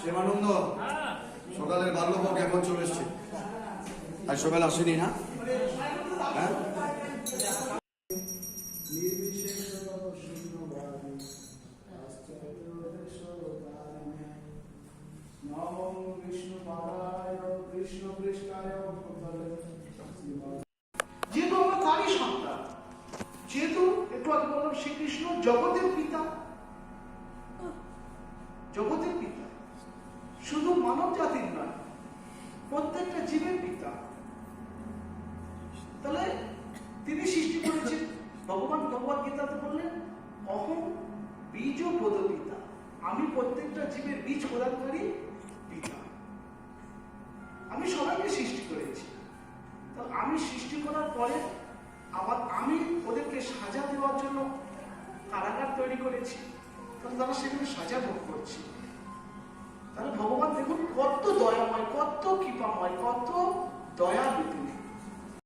প্রেমানন্দ সকালের বাল্যভোগ এখন চলে এসছে, আজ সকালে আসেনি না? হ্যাঁ, যেহেতু আমরা তারই সন্তান, যেহেতু একটু আগে বললাম শ্রীকৃষ্ণ জগতের পিতা, জগতের পিতা শুধু মানব জাতির নয়, প্রত্যেকটা জীবের পিতা। তাহলে তিনি সৃষ্টি করেছেন। ভগবান ভগবদ গীতাতে বললেন অহম বীজ প্রদ পিতা, আমি প্রত্যেকটা জীবের বীজ প্রদানকারী পিতা। আমি সবাইকে সৃষ্টি করেছি। আমি সৃষ্টি করার পরে আবার আমি ওদেরকে সাজা দেওয়ার জন্য কারাগার তৈরি করেছি, তাহলে তারা সেখানে সাজা ভোগ করছে। তাহলে ভগবান দেখুন কত দয়াময়, কত কৃপাময়, কত দয়ালু তিনি।